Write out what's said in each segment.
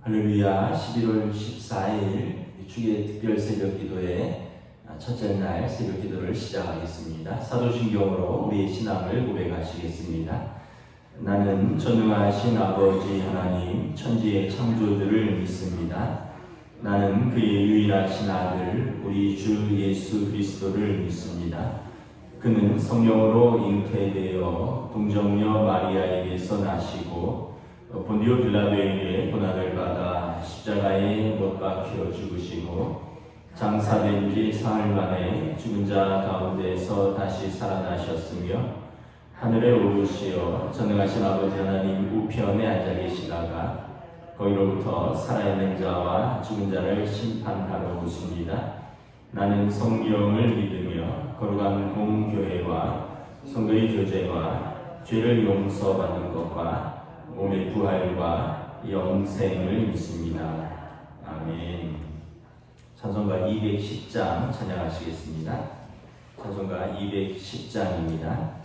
할렐루야. 11월 14일 주의 특별 새벽 기도의 첫째 날 새벽 기도를 시작하겠습니다. 사도신경으로 우리의 신앙을 고백하시겠습니다. 나는 전능하신 아버지 하나님 천지의 창조주를 믿습니다. 나는 그의 유일하신 아들 우리 주 예수 그리스도를 믿습니다. 그는 성령으로 잉태되어 동정녀 마리아에게서 나시고 본디오 빌라도에게 고난을 받아 십자가에 못 박혀 죽으시고 장사된 지 사흘 만에 죽은 자 가운데서 다시 살아나셨으며 하늘에 오르시어 전능하신 아버지 하나님 우편에 앉아 계시다가 거기로부터 살아있는 자와 죽은 자를 심판하러 오십니다. 나는 성경을 믿으며 거룩한 공교회와 성도의 교제와 죄를 용서받는 것과 몸의 부활과 영생을 믿습니다. 아멘. 찬송가 210장 찬양하시겠습니다. 찬송가 210장입니다.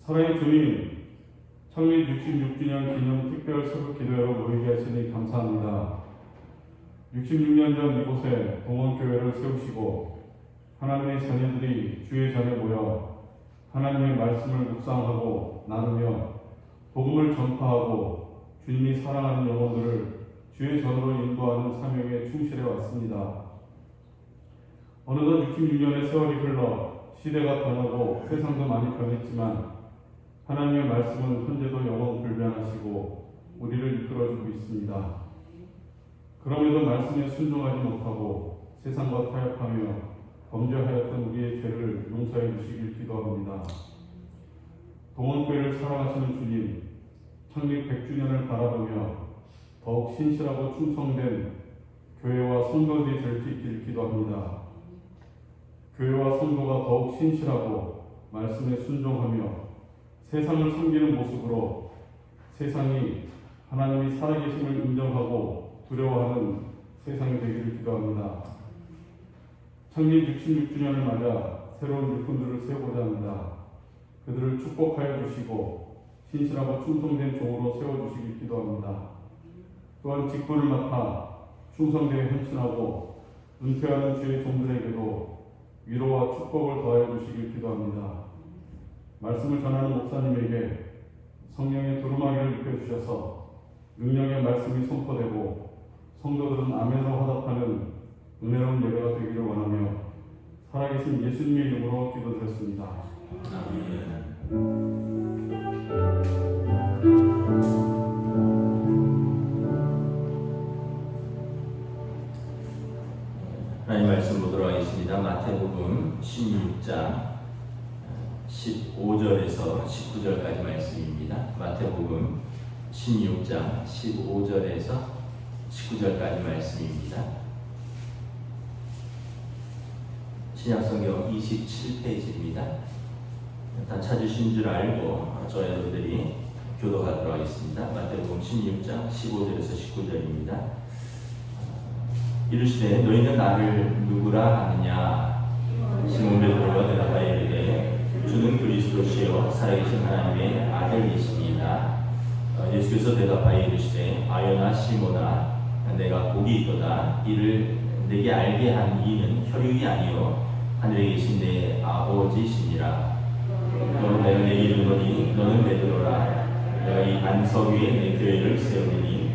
사랑의 주님, 창립 66주년 기념 특별 새벽 기도회로 모이게 하시니 감사합니다. 66년 전 이곳에 동원교회를 세우시고 하나님의 자녀들이 주의 전에 모여 하나님의 말씀을 묵상하고 나누며 복음을 전파하고 주님이 사랑하는 영혼들을 주의 전으로 인도하는 사명에 충실해 왔습니다. 어느덧 66년의 세월이 흘러 시대가 변하고 세상도 많이 변했지만 하나님의 말씀은 현재도 영원불변하시고 우리를 이끌어주고 있습니다. 그럼에도 말씀에 순종하지 못하고 세상과 타협하며 범죄하였던 우리의 죄를 용서해 주시길 기도합니다. 동원교회를 사랑하시는 주님, 창립 100주년을 바라보며 더욱 신실하고 충성된 교회와 성도들이 될 수 있기를 기도합니다. 교회와 성도가 더욱 신실하고 말씀에 순종하며 세상을 섬기는 모습으로 세상이 하나님이 살아계심을 인정하고 두려워하는 세상이 되기를 기도합니다. 창립 66주년을 맞아 새로운 일꾼들을 세우고자 합니다. 그들을 축복하여 주시고 신실하고 충성된 종으로 세워주시길 기도합니다. 또한 직분을 맡아 충성되게 헌신하고 은퇴하는 주의 종들에게도 위로와 축복을 더하여 주시길 기도합니다. 말씀을 전하는 목사님에게 성령의 두루마기를 입혀주셔서 능력의 말씀이 선포되고 성도들은 아멘으로 화답하는 은혜로운 예배가 되기를 원하며 살아계신 예수님의 이름으로 기도드렸습니다. 하나님 말씀 보도록 하겠습니다. 마태복음 16장 15절에서 19절까지 말씀입니다. 마태복음 16장 15절에서 19절까지 말씀입니다. 신약성경 27페이지입니다. 다 찾으신 줄 알고 저 여러분들이 교도하도록 하겠습니다. 마태복음 16장 15절에서 19절입니다. 이르시되 너희는 나를 누구라 하느냐? 시몬 베드로가 대답하여 이르되 주는 그리스도시요 살아계신 하나님의 아들이십니다. 예수께서 대답하여 이르시되 아요나 시몬아 내가 복이 있도다. 이를 내게 알게 한 이는 혈육이 아니요 하늘에 계신 내 아버지시니라. 너는 내가 내게 이르노니 너는 베드로라. 내가 이 반석 위에 내 교회를 세우리니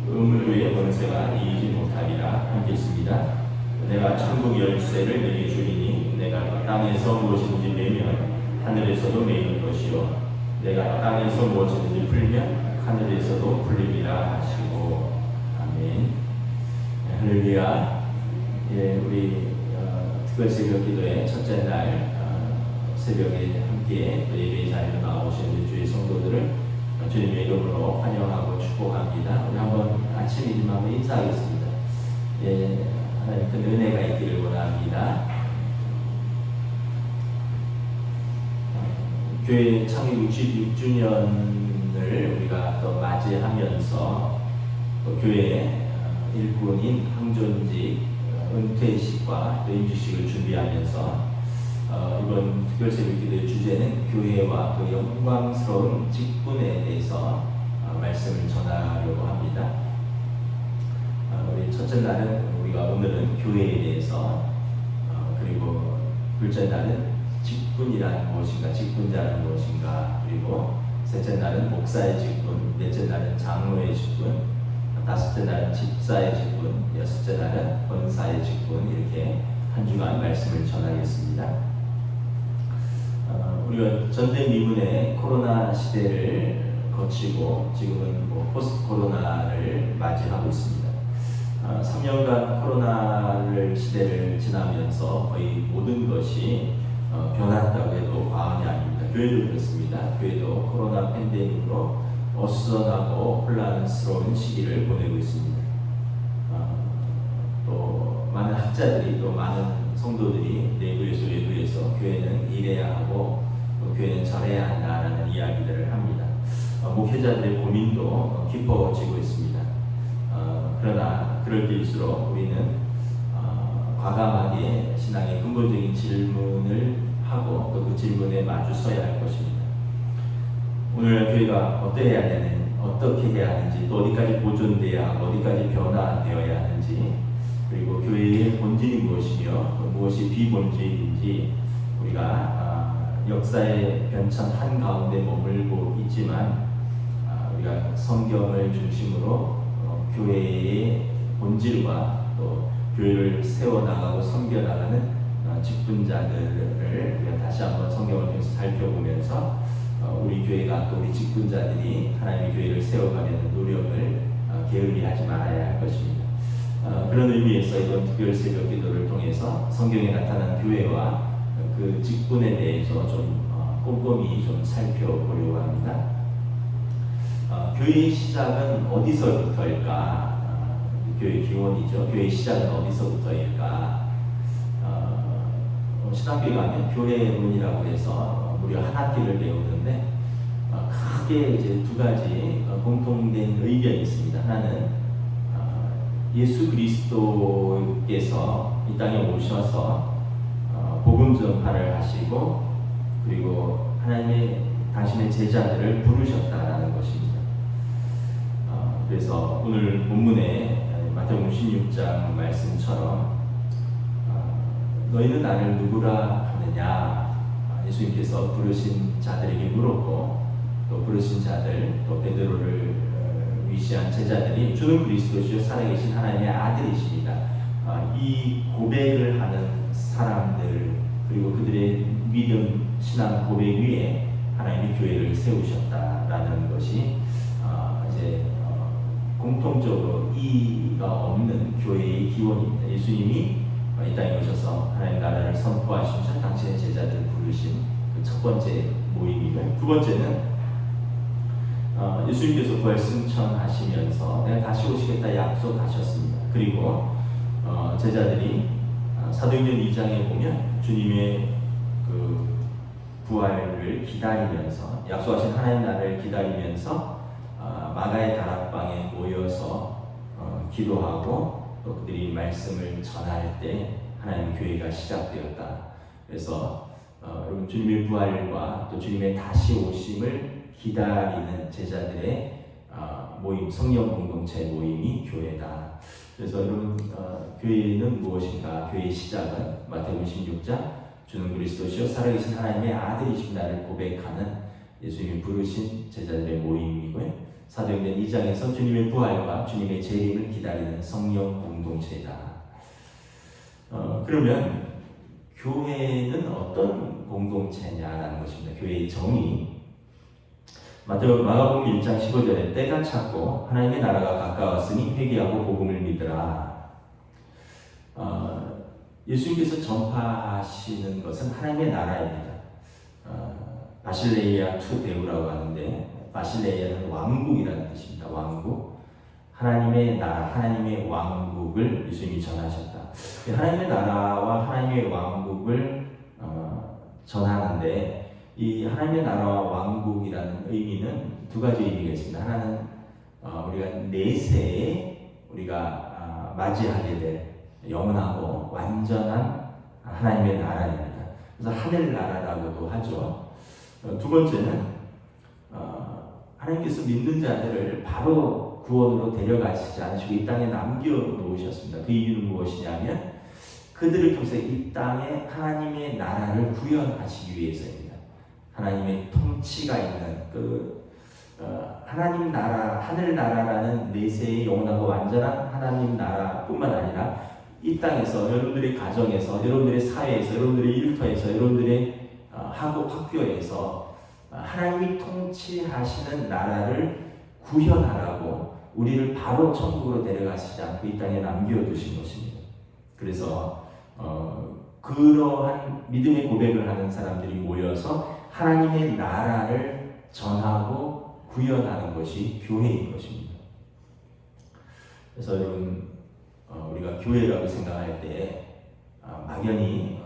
음부의 권세가 이기지 못하리라. 함께 있습니다. 내가 천국 열쇠를 내게 주리니 내가 땅에서 무엇이든지 매면 하늘에서도 매이는 것이요 내가 땅에서 무엇이든지 풀면 하늘에서도 풀리리라 하시고. 아멘. 할렐루야. 우리 특별 새벽 기도의 첫째 날 새벽에 함께 또 예배의 자리로 나오시는 주의 성도들을 주님의 이름으로 환영하고 축복합니다. 우리 한번 아침이지만 한번 인사하겠습니다. 하나님 큰 은혜가 있기를 원합니다. 교회 창립 66주년을 우리가 또 맞이하면서 또 교회 일꾼인 항존직 은퇴식과 또 임직식을 준비하면서 이번 특별새벽기도의 주제는 교회와 그 영광스러운 직분에 대해서 말씀을 전하려고 합니다. 우리 첫째 날은 오늘은 교회에 대해서 그리고 둘째 날은 직분이란 무엇인가, 직분자란 무엇인가, 그리고 셋째 날은 목사의 직분, 넷째 날은 장로의 직분, 다섯째 날은 집사의 직분, 여섯째 날은 권사의 직분, 이렇게 한 주간 말씀을 전하겠습니다. 우리가 전대 미문의 코로나 시대를 거치고 지금은 포스트 코로나를 맞이하고 있습니다. 3년간 코로나를 시대를 지나면서 거의 모든 것이 변했다고 해도 과언이 아닙니다. 교회도 그렇습니다. 교회도 코로나 팬데믹으로 어수선하고 혼란스러운 시기를 보내고 있습니다. 또 많은 학자들이 또 많은 성도들이 내부에서 외부에서 교회는 이래야 하고 또 교회는 저래야 한다라는 이야기들을 합니다. 목회자들의 고민도 깊어지고 있습니다. 그러나 그럴 때일수록 우리는 과감하게 신앙의 근본적인 질문을 하고 또 그 질문에 마주 서야 할 것입니다. 오늘 교회가 어떻게 해야 하는지, 또 어디까지 보존돼야 하고 어디까지 변화되어야 하는지, 그리고 교회의 본질이 무엇이며 무엇이 비본질인지 우리가 역사의 변천 한가운데 머물고 있지만 우리가 성경을 중심으로 교회의 본질과 또 교회를 세워나가고 섬겨나가는 직분자들을 우리가 다시 한번 성경을 통해서 살펴보면서 우리 교회가 또 우리 직분자들이 하나님의 교회를 세워가려는 노력을 게을리하지 말아야 할 것입니다. 그런 의미에서 이번 특별 새벽 기도를 통해서 성경에 나타난 교회와 그 직분에 대해서 좀 꼼꼼히 좀 살펴보려고 합니다. 교회의 시작은 어디서부터일까? 교회의 기원이죠. 교회의 시작은 어디서부터일까? 신학교에 가면 교회론이라고 해서 무려 한 학기를 배우는데 크게 이제 두 가지 공통된 의견이 있습니다. 하나는 예수 그리스도께서 이 땅에 오셔서 복음 전파를 하시고 그리고 하나님의 당신의 제자들을 부르셨다라는 것입니다. 그래서 오늘 본문에 마태복음 16장 말씀처럼 너희는 나를 누구라 하느냐 예수님께서 부르신 자들에게 물었고 또 부르신 자들 또 베드로를 위시한 제자들이 주는 그리스도시요 살아계신 하나님의 아들이십니다. 이 고백을 하는 사람들 그리고 그들의 믿음 신앙 고백 위에 하나님의 교회를 세우셨다라는 것이 이제 공통적으로 이의가 없는 교회의 기원입니다. 예수님이 이 땅에 오셔서 하나님 나라를 선포하시면서 당신의 제자들을 부르신 그 첫 번째 모임이고요. 두 번째는 예수님께서 부활 승천하시면서 내가 다시 오시겠다 약속하셨습니다. 그리고 제자들이 사도행전 2장에 보면 주님의 그 부활을 기다리면서 약속하신 하나님 나라를 기다리면서 마가의 다락방에 모여서 기도하고 또 그들이 말씀을 전할 때 하나님의 교회가 시작되었다. 그래서 여러분 주님의 부활과 또 주님의 다시 오심을 기다리는 제자들의 모임, 성령 공동체 모임이 교회다. 그래서 여러분 교회는 무엇인가? 교회의 시작은 마태복음 16장 주는 그리스도시요 살아계신 하나님의 아들이신 나를 고백하는 예수님이 부르신 제자들의 모임이고요. 사도행전 2장에서 주님의 부활과 주님의 재림을 기다리는 성령 공동체다. 그러면 교회는 어떤 공동체냐라는 것입니다. 교회의 정의. 마가복음 1장 15절에 때가 찼고 하나님의 나라가 가까웠으니 회개하고 복음을 믿으라. 예수님께서 전파하시는 것은 하나님의 나라입니다. 바실레이아 투 데우라고 하는데 바실레이아는 왕국이라는 뜻입니다. 왕국. 하나님의 나라, 하나님의 왕국을 예수님이 전하셨다. 하나님의 나라와 하나님의 왕국을 전하는데 이 하나님의 나라와 왕국이라는 의미는 두 가지 의미가 있습니다. 하나는 우리가 내세에 우리가 맞이하게 될 영원하고 완전한 하나님의 나라입니다. 그래서 하늘나라라고도 하죠. 두 번째는 하나님께서 믿는 자들을 바로 구원으로 데려가시지 않으시고 이 땅에 남겨놓으셨습니다. 그 이유는 무엇이냐면 그들을 통해서 이 땅에 하나님의 나라를 구현하시기 위해서입니다. 하나님의 통치가 있는 하나님 나라, 하늘 나라라는 내세의 영원하고 완전한 하나님 나라뿐만 아니라 이 땅에서 여러분들의 가정에서, 여러분들의 사회에서, 여러분들의 일터에서, 여러분들의 학교에서 하나님이 통치하시는 나라를 구현하라고 우리를 바로 천국으로 데려가시지 않고 이 땅에 남겨두신 것입니다. 그래서 그러한 믿음의 고백을 하는 사람들이 모여서 하나님의 나라를 전하고 구현하는 것이 교회인 것입니다. 그래서 여러분 우리가 교회라고 생각할 때 막연히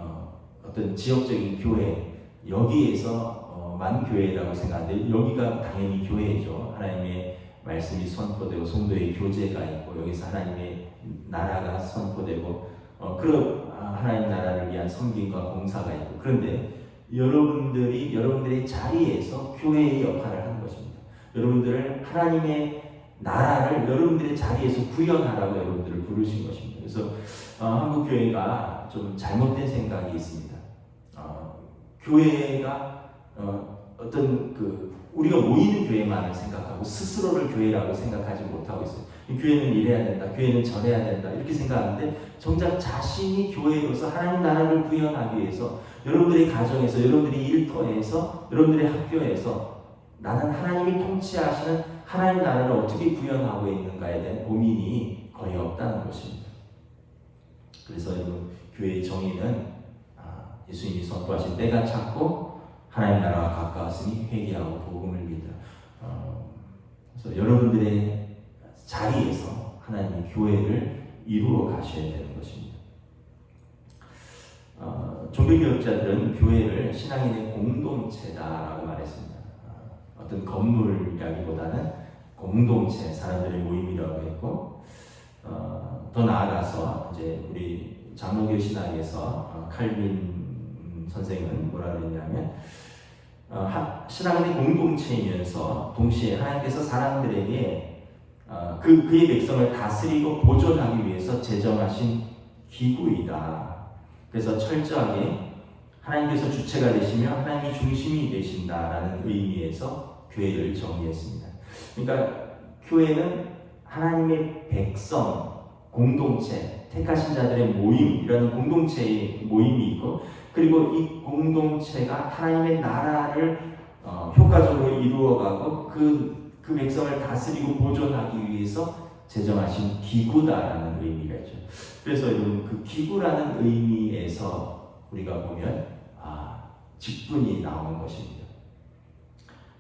어떤 지역적인 교회 여기에서만 교회라고 생각하는데 여기가 당연히 교회죠. 하나님의 말씀이 선포되고 성도의 교제가 있고 여기서 하나님의 나라가 선포되고 그런 하나님 나라를 위한 섬김과 봉사가 있고 그런데 여러분들의 자리에서 교회의 역할을 하는 것입니다. 여러분들을 하나님의 나라를 여러분들의 자리에서 구현하라고 여러분들을 부르신 것입니다. 그래서 한국 교회가 좀 잘못된 생각이 있습니다. 교회가 어떤 우리가 모이는 교회만을 생각하고 스스로를 교회라고 생각하지 못하고 있어요. 교회는 이래야 된다, 교회는 저래야 된다 이렇게 생각하는데 정작 자신이 교회로서 하나님 나라를 구현하기 위해서 여러분들의 가정에서, 여러분들의 일터에서, 여러분들의 학교에서 나는 하나님이 통치하시는 하나님 나라를 어떻게 구현하고 있는가에 대한 고민이 거의 없다는 것입니다. 그래서 여러분 교회의 정의는 예수님이 선포하신 때가 찼고 하나님 나라가 가까웠으니 회개하고 복음을 믿으라. 그래서 여러분들의 자리에서 하나님의 교회를 이루어 가셔야 되는 것입니다. 종교개혁자들은 교회를 신앙인의 공동체다라고 말했습니다. 어떤 건물이라기보다는 공동체, 사람들의 모임이라고 했고, 더 나아가서 이제 우리 장로교 신학에서 칼빈 선생은 뭐라 그랬냐면, 신앙인의 공동체이면서 동시에 하나님께서 사람들에게 그의 백성을 다스리고 보존하기 위해서 제정하신 기구이다. 그래서 철저하게 하나님께서 주체가 되시며 하나님이 중심이 되신다라는 의미에서 교회를 정의했습니다. 그러니까 교회는 하나님의 백성, 공동체, 택하신 자들의 모임, 이런 공동체의 모임이 있고, 그리고 이 공동체가 하나님의 나라를 효과적으로 이루어가고 그 백성을 다스리고 보존하기 위해서 제정하신 기구다라는 의미가 있죠. 그래서 여러분, 그 기구라는 의미에서 우리가 보면 직분이 나오는 것입니다.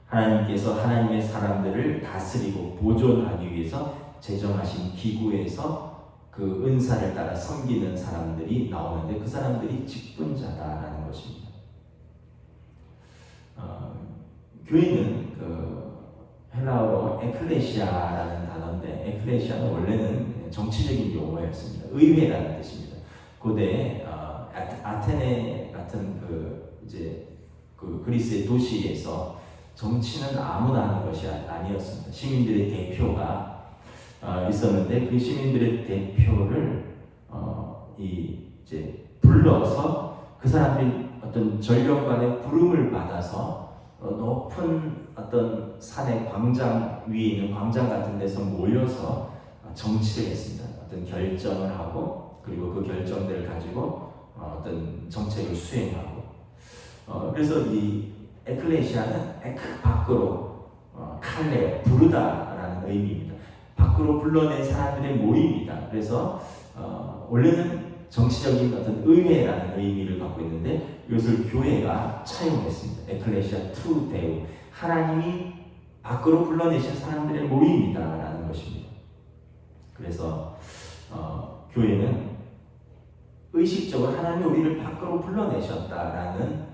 하나님께서 하나님의 사람들을 다스리고 보존하기 위해서 제정하신 기구에서 그 은사를 따라 섬기는 사람들이 나오는데, 그 사람들이 직분자다라는 것입니다. 교회는 그 헬라어로 에클레시아라는 단어인데, 에클레시아는 원래는 정치적인 용어였습니다. 의회라는 뜻입니다. 고대 아테네 같은 그 그리스의 도시에서 정치는 아무나 하는 것이 아니었습니다. 시민들의 대표가 있었는데, 그 시민들의 대표를 이제 불러서 그 사람들이 어떤 전령관의 부름을 받아서 높은 어떤 산의 광장 위에 있는 광장 같은 데서 모여서 정치를 했습니다. 어떤 결정을 하고, 그리고 그 결정들을 가지고 어떤 정책을 수행하고, 그래서 이 에클레시아는 에크 밖으로 칼레 부르다라는 의미입니다. 밖으로 불러낸 사람들의 모임이다. 그래서 원래는 정치적인 어떤 의회라는 의미를 갖고 있는데, 이것을 교회가 차용했습니다. 에클레시아 투 데우, 하나님이 밖으로 불러내신 사람들의 모임이다라는 것입니다. 그래서 교회는 의식적으로 하나님이 우리를 밖으로 불러내셨다라는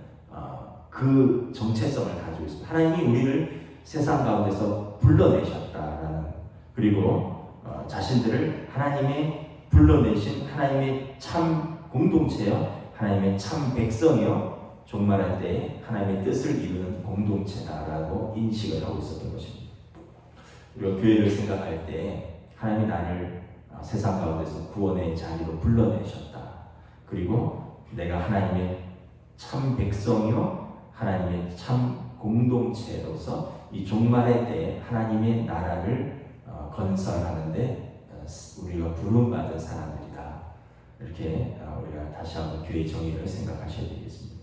그 정체성을 가지고 있습니다. 하나님이 우리를 세상 가운데서 불러내셨다라는, 그리고 자신들을 하나님의 불러내신 하나님의 참 공동체여, 하나님의 참 백성이여, 종말할 때 하나님의 뜻을 이루는 공동체다라고 인식을 하고 있었던 것입니다. 우리가 교회를 생각할 때 하나님이 나를 세상 가운데서 구원의 자리로 불러내셨다. 그리고 내가 하나님의 참 백성이요, 하나님의 참 공동체로서 이 종말의 때 하나님의 나라를 건설하는데 우리가 부름받은 사람들이다. 이렇게 우리가 다시 한번 교회의 정의를 생각하셔야 되겠습니다.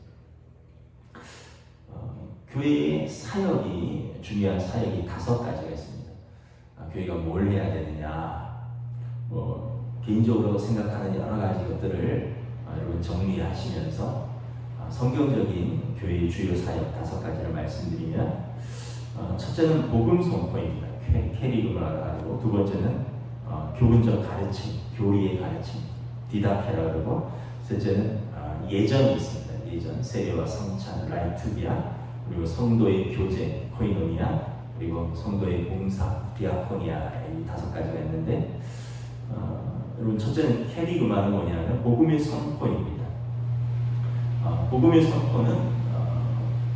교회의 사역이, 중요한 사역이 5가지가 있습니다. 교회가 뭘 해야 되느냐, 개인적으로 생각하는 여러 가지 것들을 여러분 정리하시면서 성경적인 교회의 주요 사역 5가지를 말씀드리면, 첫째는 복음 선포입니다. 캐리그마라고 하고, 두 번째는 교훈적 가르침, 교리의 가르침, 디다케라고 하고, 셋째는 예전이 있습니다. 예전, 세례와 성찬, 라이투비아, 그리고 성도의 교제, 코이노니아, 그리고 성도의 봉사, 디아코니아, 이 5가지가 있는데, 여러분, 첫째는 캐리그마는 뭐냐면 복음의 선포입니다. 복음의 선포는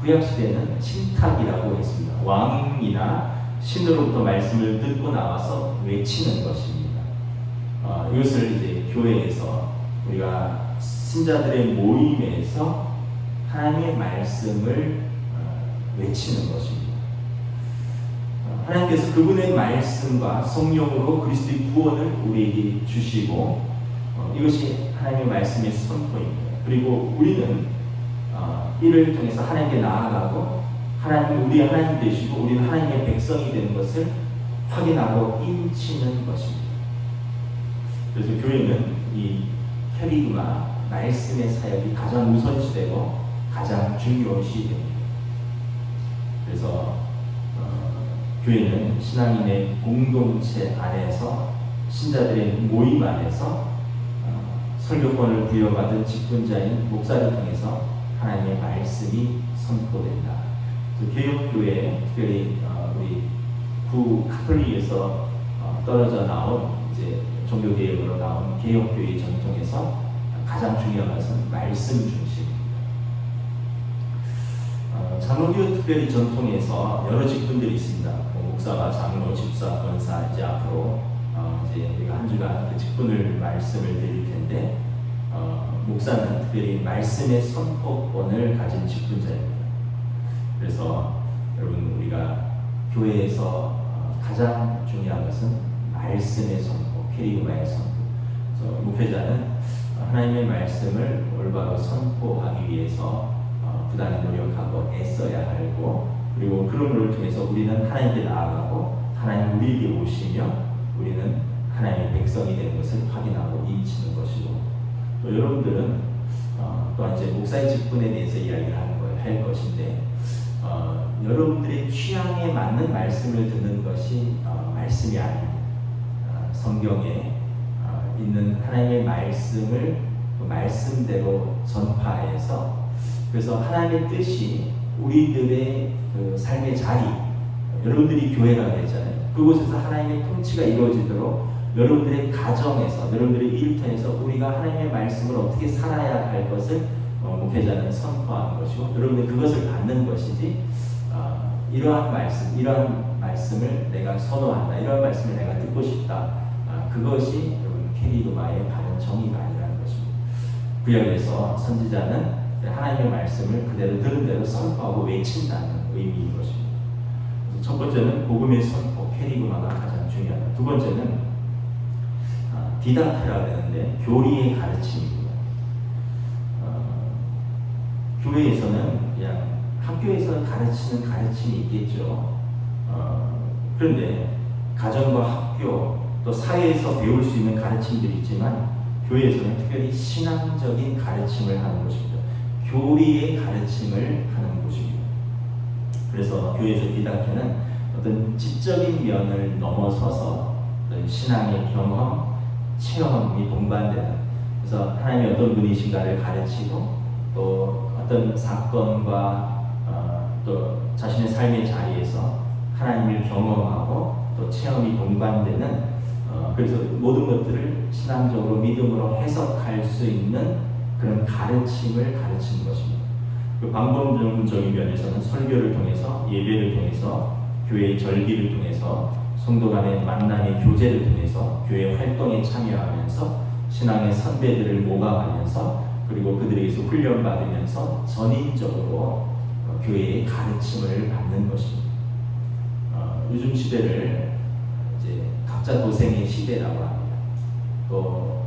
구약시대에는 신탁이라고 했습니다. 왕이나 신으로부터 말씀을 듣고 나와서 외치는 것입니다. 이것을 이제 교회에서, 우리가 신자들의 모임에서 하나님의 말씀을 외치는 것입니다. 하나님께서 그분의 말씀과 성령으로 그리스도의 구원을 우리에게 주시고, 이것이 하나님의 말씀의 선포입니다. 그리고 우리는 이를 통해서 하나님께 나아가고, 하나님, 우리 하나님 되시고 우리는 하나님의 백성이 되는 것을 확인하고 인치는 것입니다. 그래서 교회는 이 캐리그마, 말씀의 사역이 가장 우선시되고 가장 중요시됩니다. 그래서 교회는 신앙인의 공동체 안에서, 신자들의 모임 안에서 설교권을 부여받은 직분자인 목사를 통해서 하나님의 말씀이 선포된다. 개혁교회, 특별히 우리 구 카톨릭에서 떨어져 나온 이제 종교개혁으로 나온 개혁교회 전통에서 가장 중요한 것은 말씀 중심입니다. 장로교 특별히 전통에서 여러 직분들이 있습니다. 목사가 장로, 집사, 권사, 이제 앞으로 이제 우리가 한 주간 그 직분을 말씀을 드릴 텐데 목사는 특별히 말씀의 선포권을 가진 직분자입니다. 그래서 여러분 우리가 교회에서 가장 중요한 것은 말씀의 선포, 캐리그마의 선포. 그래서 목회자는 하나님의 말씀을 올바로 선포하기 위해서 부단히 노력하고 애써야 하고, 그리고 그런 걸 통해서 우리는 하나님께 나아가고 하나님 우리에게 오시며 우리는 하나님의 백성이 되는 것을 확인하고 인치는 것이고, 또 여러분들은 또한 이제 목사의 직분에 대해서 이야기를 할 것인데 여러분들의 취향에 맞는 말씀을 듣는 것이 말씀이 아닙니다. 성경에 있는 하나님의 말씀을 그 말씀대로 전파해서, 그래서 하나님의 뜻이 우리들의 그 삶의 자리, 여러분들이 교회가 되잖아요. 그곳에서 하나님의 통치가 이루어지도록 여러분들의 가정에서, 여러분들의 일터에서 우리가 하나님의 말씀을 어떻게 살아야 할 것을 목회자는 선포하는 것이고, 여러분들 그것을 받는 것이지 이러한 말씀을 내가 선호한다, 이러한 말씀을 내가 듣고 싶다, 그것이 여러분 캐리그마의 바른 정의가 아니라는 것입니다. 구약에서 선지자는 하나님의 말씀을 그대로 들은 대로 선포하고 외친다는 의미인 것입니다. 그래서 첫 번째는 복음의 선포, 캐리그마가 가장 중요하다. 두 번째는 디다크라고 하는데 교리의 가르침입니다. 교회에서는 그냥 학교에서 가르치는 가르침이 있겠죠. 그런데 가정과 학교 또 사회에서 배울 수 있는 가르침들이 있지만 교회에서는 특별히 신앙적인 가르침을 하는 것입니다. 교리의 가르침을 하는 곳입니다. 그래서 교회에서 디다케는 어떤 지적인 면을 넘어서서 어떤 신앙의 경험, 체험이 동반되는, 그래서 하나님이 어떤 분이신가를 가르치고 또 어떤 사건과 또 자신의 삶의 자리에서 하나님을 경험하고 또 체험이 동반되는, 그래서 모든 것들을 신앙적으로 믿음으로 해석할 수 있는 그런 가르침을 가르치는 것입니다. 그 방법적인 면에서는 설교를 통해서, 예배를 통해서, 교회의 절기를 통해서, 성도 간의 만남의 교제를 통해서 교회 활동에 참여하면서 신앙의 선배들을 모방하면서, 그리고 그들에게서 훈련받으면서 전인적으로 교회의 가르침을 받는 것입니다. 요즘 시대를 이제 각자 도생의 시대라고 합니다. 또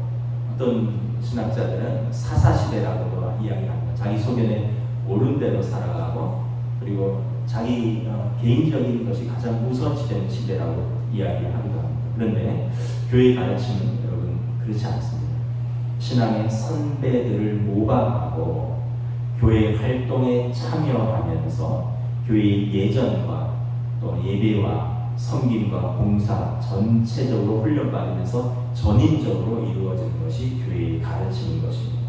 어떤 신학자들은 사사시대라고도 이야기합니다. 자기 소견에 옳은 대로 살아가고, 그리고 자기 개인적인 것이 가장 우선시되는 시대라고 이야기하기도 합니다. 그런데 교회의 가르침은 여러분 그렇지 않습니다. 신앙의 선배들을 모방하고 교회 활동에 참여하면서 교회의 예전과 또 예배와 섬김과 봉사 전체적으로 훈련받으면서 전인적으로 이루어지는 것이 교회의 가르침인 것입니다.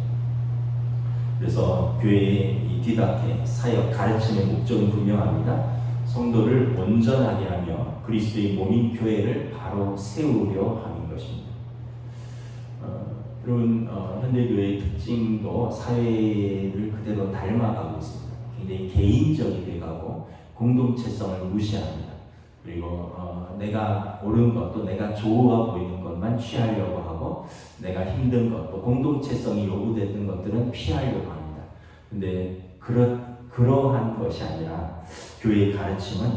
그래서 교회의 이 디다케 사역 가르침의 목적은 분명합니다. 성도를 온전하게 하며 그리스도의 몸인 교회를 바로 세우려 하는 것입니다. 여러분 현대교회의 특징도 사회를 그대로 닮아가고 있습니다. 굉장히 개인적이 돼가고 공동체성을 무시합니다. 그리고 내가 옳은 것, 또 내가 좋아 보이는 것만 취하려고 하고, 내가 힘든 것, 또 공동체성이 요구되는 것들은 피하려고 합니다. 근데 그러한 것이 아니라 교회의 가르침은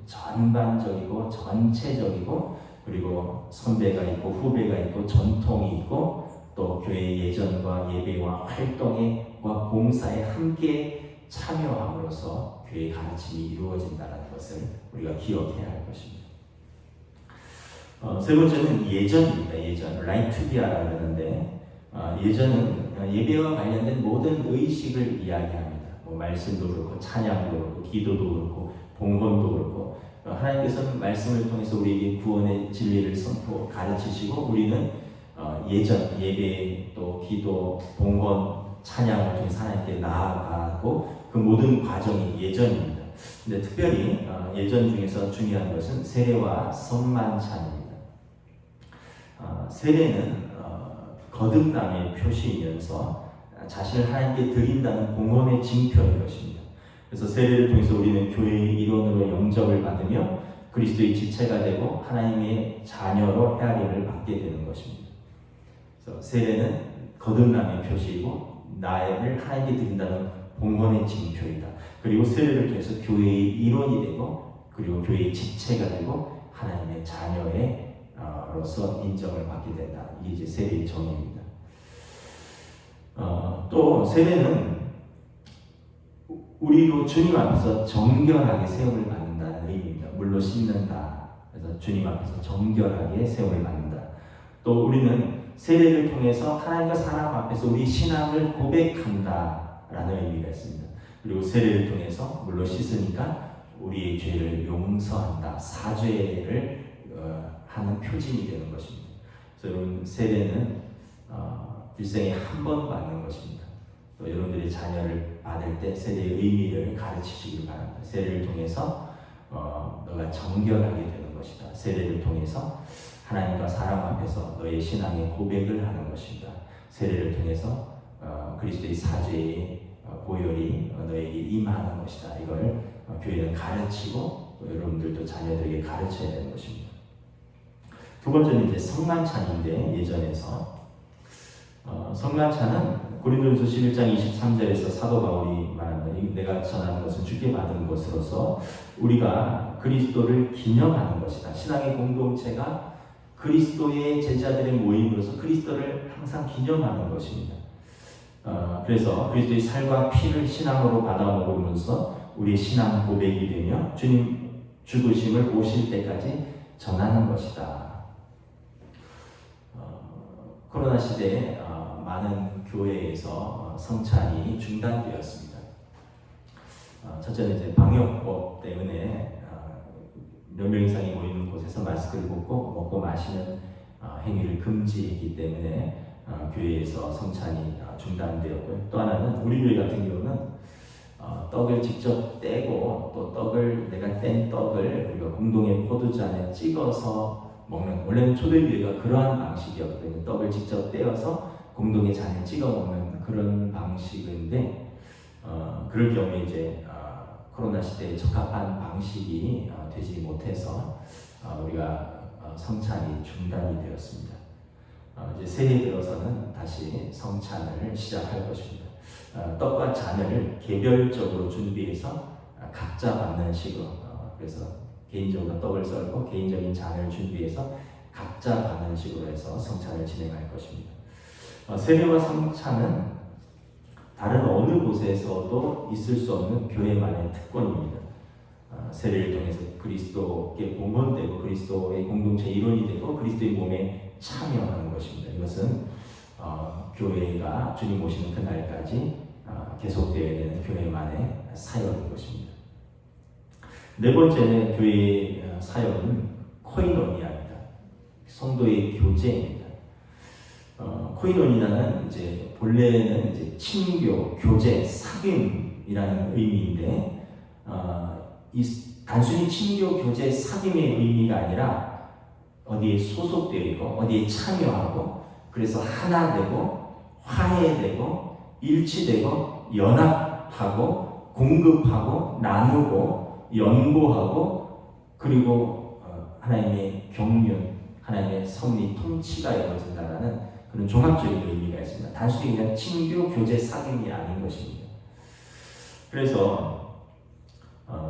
전반적이고 전체적이고, 그리고 선배가 있고 후배가 있고 전통이 있고, 또 교회의 예전과 예배와 활동과 봉사에 함께 참여함으로써 교회의 가르침이 이루어진다는 것을 우리가 기억해야 할 것입니다. 세 번째는 예전입니다. 예전, 라이투비아라고 하는데, 예전은 예배와 관련된 모든 의식을 이야기합니다. 말씀도 그렇고 찬양도 그렇고 기도도 그렇고 봉헌도 그렇고, 하나님께서는 말씀을 통해서 우리에게 구원의 진리를 가르치시고, 우리는 예전 예배 또 기도 봉헌 찬양을 통해서 하나님께 나아가고 그 모든 과정이 예전입니다. 근데 특별히 예전 중에서 중요한 것은 세례와 성만찬입니다. 세례는 거듭남의 표시이면서 자신을 하나님께 드린다는 봉헌의 징표인 것입니다. 그래서 세례를 통해서 우리는 교회의 일원으로 영접을 받으며 그리스도의 지체가 되고 하나님의 자녀로 헤아림을 받게 되는 것입니다. 그래서 세례는 거듭남의 표시이고 나를 하나님께 드린다는 봉헌의 징표이다. 그리고 세례를 통해서 교회의 일원이 되고 그리고 교회의 지체가 되고 하나님의 자녀로서 인정을 받게 된다. 이게 이제 세례의 정의입니다. 또 세례는 우리로 주님 앞에서 정결하게 세움을 받는다는 의미입니다. 물로 씻는다. 그래서 주님 앞에서 정결하게 세움을 받는다. 또 우리는 세례를 통해서 하나님과 사람 앞에서 우리 신앙을 고백한다라는 의미가 있습니다. 그리고 세례를 통해서 물로 씻으니까 우리의 죄를 용서한다. 사죄를 하는 표징이 되는 것입니다. 그래서 여러분 세례는 일생에 한 번 받는 것입니다. 또 여러분들이 자녀를 받을 때 세례의 의미를 가르치시길 바랍니다. 세례를 통해서 너가 정결하게 되는 것이다. 세례를 통해서 하나님과 사람 앞에서 너의 신앙의 고백을 하는 것이다. 세례를 통해서 그리스도의 사죄의 보혈이 너에게 임하는 것이다. 이걸 교회는 가르치고 또 여러분들도 자녀들에게 가르쳐야 되는 것입니다. 두 번째는 이제 성만찬인데 예전에서 성만찬은 고린도전서 11장 23절에서 사도 바울이 말한다. 내가 전하는 것은 주께 받은 것으로서 우리가 그리스도를 기념하는 것이다. 신앙의 공동체가 그리스도의 제자들의 모임으로서 그리스도를 항상 기념하는 것입니다. 그래서 그리스도의 살과 피를 신앙으로 받아 먹으면서 우리의 신앙 고백이 되며 주님 죽으심을 오실 때까지 전하는 것이다. 코로나 시대에 많은 교회에서 성찬이 중단되었습니다. 첫째는 이제 방역법 때문에 몇 명 이상이 모이는 곳에서 마스크를 벗고 먹고 마시는 행위를 금지했기 때문에 교회에서 성찬이 중단되었고요. 또 하나는 우리 교회 같은 경우는 떡을 직접 떼고 또 떡을 내가 뗀 떡을 우리가 공동의 포도잔에 찍어서 먹는, 원래는 초대교회가 그러한 방식이었거든요. 떡을 직접 떼어서 공동의 잔에 찍어 먹는 그런 방식인데 그럴 경우에 이제 코로나 시대에 적합한 방식이 되지 못해서 우리가 성찬이 중단이 되었습니다. 이제 새해 들어서는 다시 성찬을 시작할 것입니다. 떡과 잔을 개별적으로 준비해서 각자 받는 식으로, 그래서 개인적으로 떡을 썰고 개인적인 잔을 준비해서 각자 받는 식으로 해서 성찬을 진행할 것입니다. 세례와 성찬은 다른 어느 곳에서도 있을 수 없는 교회만의 특권입니다. 세례를 통해서 그리스도께 봉헌되고 그리스도의 공동체 일원이 되고 그리스도의 몸에 참여하는 것입니다. 이것은 교회가 주님 오시는 그날까지 계속되어야 되는 교회만의 사역인 것입니다. 네 번째는 교회의 사역은 코이노니아입니다. 성도의 교제입니다. 코이노니아는 이제 본래는 이제 친교, 교제, 사귐이라는 의미인데 단순히 친교, 교제, 사귐의 의미가 아니라 어디에 소속되어 있고 어디에 참여하고 그래서 하나 되고 화해되고 일치되고 연합하고 공급하고 나누고 연보하고 그리고 하나님의 경륜, 하나님의 섭리, 통치가 이루어진다는 그런 종합적인 의미가 있습니다. 단순히 그냥 친교, 교제, 사귐이 아닌 것입니다. 그래서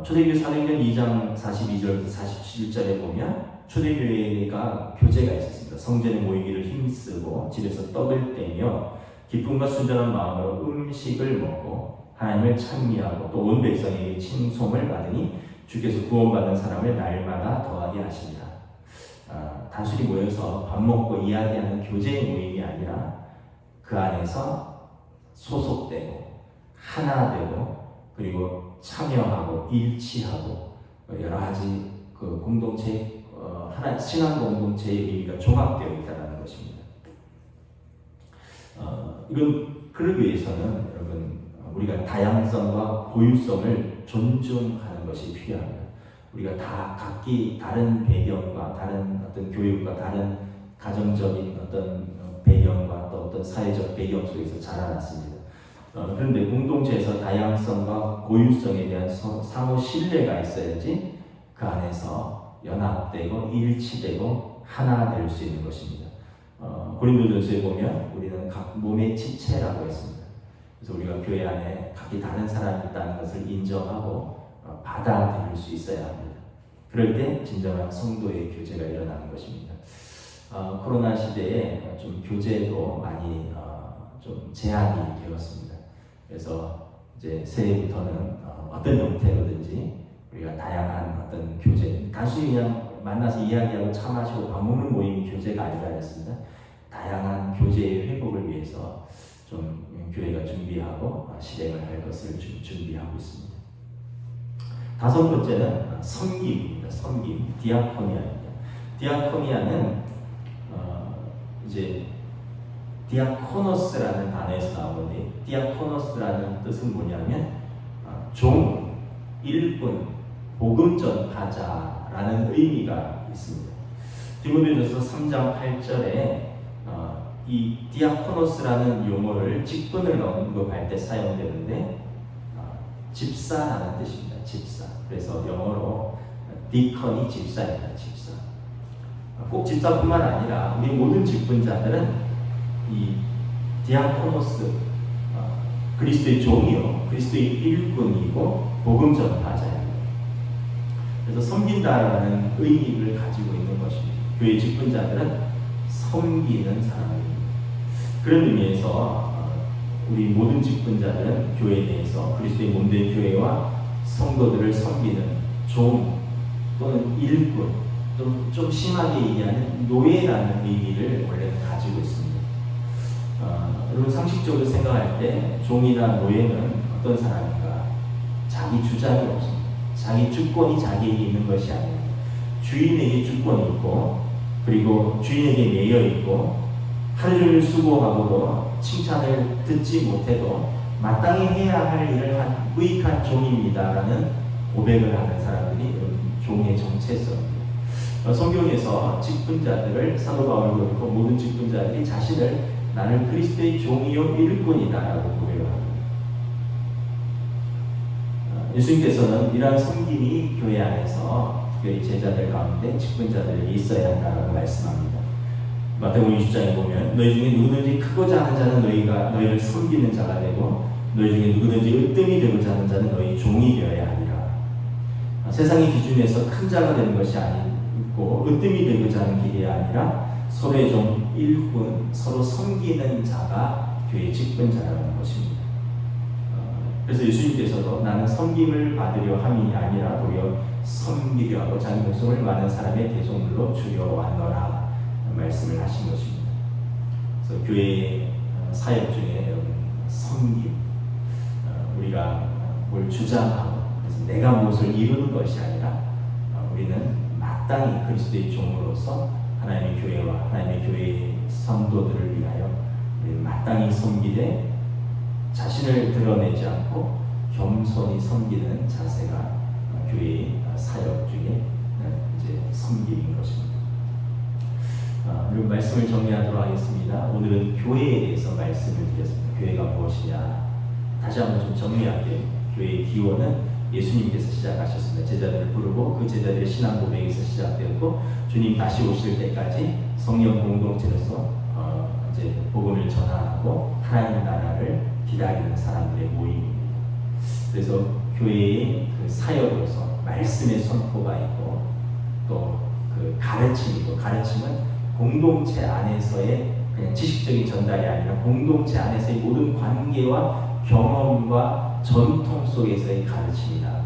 초대교회 사도행전 2장 42절부터 47절에 보면 초대교회가 교제가 있었습니다. 성전에 모이기를 힘쓰고 집에서 떡을 떼며 기쁨과 순전한 마음으로 음식을 먹고 하나님을 찬미하고 또 온 백성에게 칭송을 받으니 주께서 구원받은 사람을 날마다 더하게 하십니다. 단순히 모여서 밥 먹고 이야기하는 교제의 모임이 아니라 그 안에서 소속되고 하나 되고 그리고 참여하고 일치하고 여러 가지 그 공동체 하나 신앙 공동체의 의미가 종합되어 있다는 것입니다. 이건 그러기 위해서는 여러분 우리가 다양성과 고유성을 존중하는 것이 필요합니다. 우리가 다 각기 다른 배경과 다른 어떤 교육과 다른 가정적인 어떤 배경과 또 어떤 사회적 배경 속에서 자라났습니다. 그런데 공동체에서 다양성과 고유성에 대한 상호 신뢰가 있어야지 그 안에서 연합되고 일치되고 하나 될 수 있는 것입니다. 고린도전서에 보면 우리는 각 몸의 지체라고 했습니다. 그래서 우리가 교회 안에 각기 다른 사람이 있다는 것을 인정하고 받아들일 수 있어야 합니다. 그럴 때 진정한 성도의 교제가 일어나는 것입니다. 코로나 시대에 좀 교제도 많이 좀 제한이 되었습니다. 그래서 이제 새해부터는 어떤 형태로든지 우리가 다양한 어떤 교제, 단순히 그냥 만나서 이야기하고 차 마시고 밥 먹는 모임이 교제가 아니라 했습니다. 다양한 교제의 회복을 위해서 좀 교회가 준비하고 실행을 할 것을 준비하고 있습니다. 다섯 번째는 섬김입니다. 섬김, 디아코니아입니다. 디아코니아는 이제 디아코노스라는 단어에서 나오는데, 디아코노스라는 뜻은 뭐냐면 종, 일꾼, 복음 전파자라는 의미가 있습니다. 디모데전서 3장 8절에 이 디아코노스라는 용어를 직분을 언급할 때 사용되는데 집사라는 뜻입니다. 집사. 그래서 영어로 디컨이 집사입니다. 집사. 꼭 집사뿐만 아니라 우리 모든 직분자들은 이 디아코노스, 그리스도의 종이요, 그리스도의 일꾼이고 복음 전파자입니다. 그래서 섬긴다라는 의미를 가지고 있는 것입니다. 교회 직분자들은 섬기는 사람입니다. 그런 의미에서 우리 모든 직분자들은 교회에 대해서 그리스도의 몸된 교회와 성도들을 섬기는 종 또는 일꾼, 또 좀 심하게 얘기하는 노예라는 의미를 원래 가지고 있습니다. 여러분 상식적으로 생각할 때 종이나 노예는 어떤 사람인가? 자기 주장이 없습니다. 자기 주권이 자기에게 있는 것이 아닙니다. 주인에게 주권이 있고, 그리고 주인에게 매여 있고, 하루 종일 수고하고도 칭찬을 듣지 못해도 마땅히 해야 할 일을 한 무익한 종입니다라는 고백을 하는 사람들이 종의 정체성입니다. 성경에서 직분자들을 사도 바울도 그렇고 모든 직분자들이 자신을 나는 그리스도의 종이요 일꾼이다라고 고백합니다. 예수님께서는 이러한 섬김이 교회 안에서 특별히 제자들 가운데 직분자들에게 있어야 한다라고 말씀합니다. 마태복음 20장에 보면 너희 중에 누구든지 크고자 하는 자는 너희를 섬기는 자가 되고 너희 중에 누구든지 으뜸이 되고자 하는 자는 너희 종이 되어야 하리라. 세상의 기준에서 큰 자가 되는 것이 아니고 으뜸이 되고자 하는 길이 아니라 서로의 종 일꾼, 서로 섬기는 자가 교회의 직분자라는 것입니다. 그래서 예수님께서도 나는 섬김을 받으려 함이 아니라 도리어 섬기려 하고 자기 목숨을 많은 사람의 대속물로 주려 왔노라 말씀을 하신 것입니다. 그래서 교회의 사역 중에 여러분 섬김, 우리가 뭘 주장하고 그래서 내가 무엇을 이루는 것이 아니라 우리는 마땅히 그리스도의 종으로서 하나님의 교회와 하나님의 교회의 성도들을 위하여 우리는 마땅히 섬기되 자신을 드러내지 않고 겸손히 섬기는 자세가 교회의 사역 중에 이제 섬김인 것입니다. 그리고 말씀을 정리하도록 하겠습니다. 오늘은 교회에 대해서 말씀을 드렸습니다. 교회가 무엇이냐? 다시 한번 좀 정리할게요. 교회의 기원은 예수님께서 시작하셨습니다. 제자들을 부르고 그 제자들의 신앙 고백에서 시작되었고 주님 다시 오실 때까지 성령 공동체로서 이제 복음을 전하고 하나님 나라를 기다리는 사람들의 모임입니다. 그래서 교회의 그 사역으로서 말씀의 선포가 있고 또 그 가르침이고 가르침은 공동체 안에서의 그냥 지식적인 전달이 아니라 공동체 안에서의 모든 관계와 경험과 전통 속에서의 가르침이다.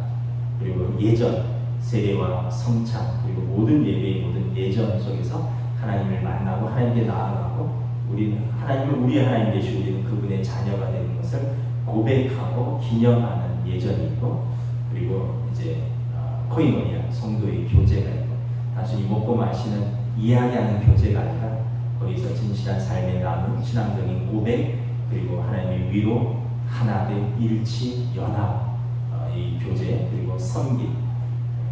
그리고 예전, 세례와 성찬 그리고 모든 예배의 모든 예전 속에서 하나님을 만나고 하나님께 나아가고 우리는 하나님을 우리의 하나님 되시고 우리는 그분의 자녀가 되는 것을 고백하고 기념하는 예전이 있고 그리고 이제 코이노니아 성도의 교제가 있고 단순히 먹고 마시는 이야기하는 교제가 아니라 거기서 진실한 삶의 나눔, 신앙적인 고백, 그리고 하나님의 위로, 하나됨, 일치, 연합, 이 교제, 그리고 섬김.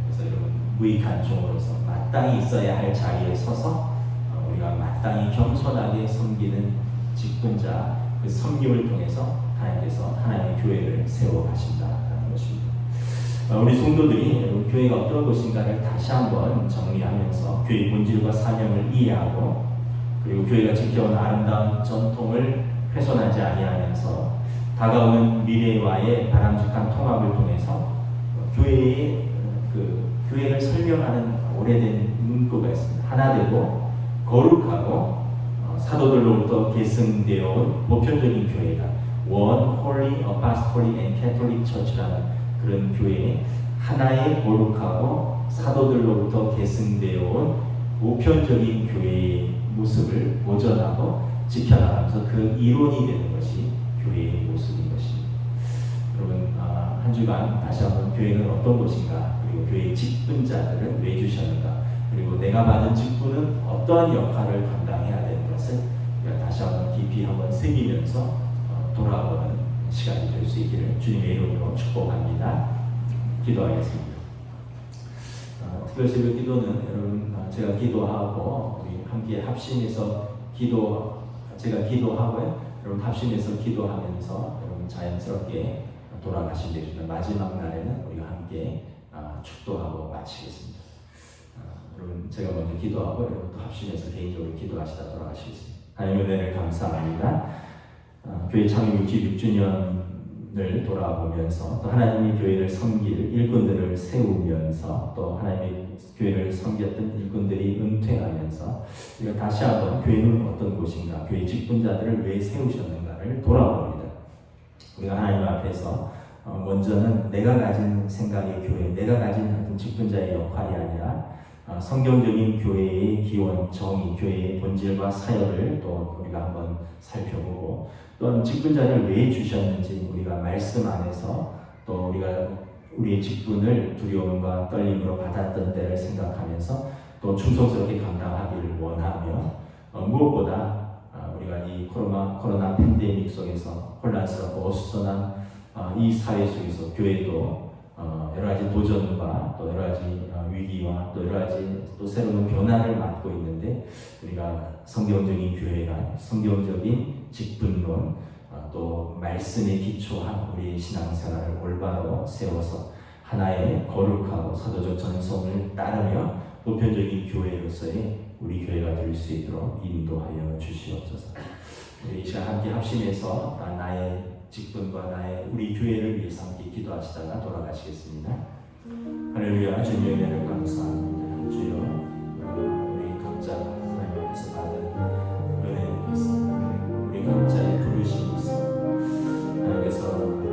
그래서 여러분 무익한 종으로서 마땅히 있어야 할 자리에 서서 우리가 마땅히 겸손하게 섬기는 직분자, 그 섬김을 통해서 하나님께서 하나님의 교회를 세워가신다는 것입니다. 우리 성도들이 여러분 교회가 어떤 것인가를 다시 한번 정리하면서 교회의 본질과 사명을 이해하고, 그리고 교회가 지켜온 아름다운 전통을 훼손하지 아니하면서 다가오는 미래와의 바람직한 통합을 통해서 교회를 설명하는 오래된 문구가 있습니다. 하나 되고 거룩하고 사도들로부터 계승되어 온 보편적인 교회다. One Holy Apostolic and Catholic Church라는 그런 교회에 하나의 거룩하고 사도들로부터 계승되어 온 보편적인 교회의 모습을 보존하고 지켜나가면서 그 이론이 되는 것이 교회의 모습인 것입니다. 여러분 한 주간 다시 한번 교회는 어떤 곳인가, 그리고 교회의 직분자들은 왜 주셨는가, 그리고 내가 받은 직분은 어떠한 역할을 감당해야 되는 것을 우리가 다시 한번 깊이 한번 새기면서 돌아보는 시간이 될 수 있기를 주님의 이름으로 축복합니다. 기도하겠습니다. 특별 새벽 기도는 여러분 제가 기도하고 우리 함께 합심해서 제가 기도하고요, 여러분 합심해서 기도하면서 여러분 자연스럽게 돌아가시면 되십니다. 마지막 날에는 우리가 함께 축도하고 마치겠습니다. 여러분 제가 먼저 기도하고 여러분 또 합심해서 개인적으로 기도하시다 돌아가시겠습니다. 하나님의 은혜를 감사합니다. 교회 창립 66주년을 돌아보면서 또 하나님의 교회를 섬길 일꾼들을 세우면서 또 하나님의 교회를 섬겼던 일꾼들이 은퇴하면서 우리가 다시 한번 교회는 어떤 곳인가, 교회 직분자들을 왜 세우셨는가를 돌아봅니다. 우리가 하나님 앞에서 먼저는 내가 가진 생각의 교회, 내가 가진 어떤 직분자의 역할이 아니라 성경적인 교회의 기원, 정의, 교회의 본질과 사역을 또 우리가 한번 살펴보고, 또한 직분자를 왜 주셨는지 우리가 말씀 안에서 또 우리가 우리의 직분을 두려움과 떨림으로 받았던 때를 생각하면서 또 충성스럽게 감당하기를 원하며, 무엇보다 우리가 이 코로나 팬데믹 속에서 혼란스럽고 어수선한 이 사회 속에서 교회도 여러 가지 도전과 또 여러 가지 위기와 또 여러 가지 또 새로운 변화를 맞고 있는데, 우리가 성경적인 교회가 성경적인 직분론 또 말씀에 기초한 우리 신앙생활을 올바로 세워서 하나의 거룩하고 사도적 전통을 따르며 보편적인 교회로서의 우리 교회가 될 수 있도록 인도하여 주시옵소서. 우리 이 시간 함께 합심해서 나의 직분과 나의 우리 교회를 위해서 함께 기도하시다가 돌아가시겠습니다. 할렐루야. 주님의 은혜를 감사합니다. 주여, 우리 각자 하나님 앞에서 받은 은혜를 위해서 우리 각자의 부르심이 있습니다. 하나님께서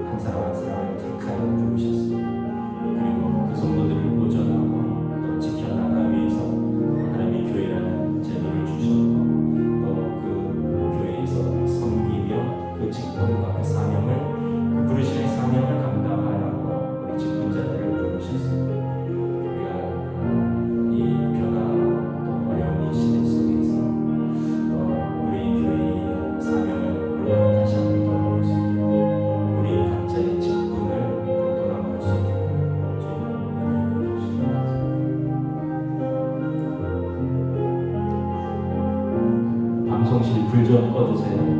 한 사람 한 사람을 택하여 부르셨습니다. 그리고 그 성도들을 보존하고 또 지켜나가기 위해서 하나님의 교회라는 제도를 주셨고, 또 그 교회에서 섬기며 그 직분과 그 사명을, 그 부르심의 사명을 감당하라고 우리 직분자들을 부르셨습니다. 우리가 이 변화하고 또 어려운 이 시대 속에서 또 우리 교회의 사명을 올바로 다시 한번 돌아볼 수 있게, 우리 각자의 직분을 돌아볼 수 있게 주님 주시옵소서. 방송실 불 좀 꺼주세요.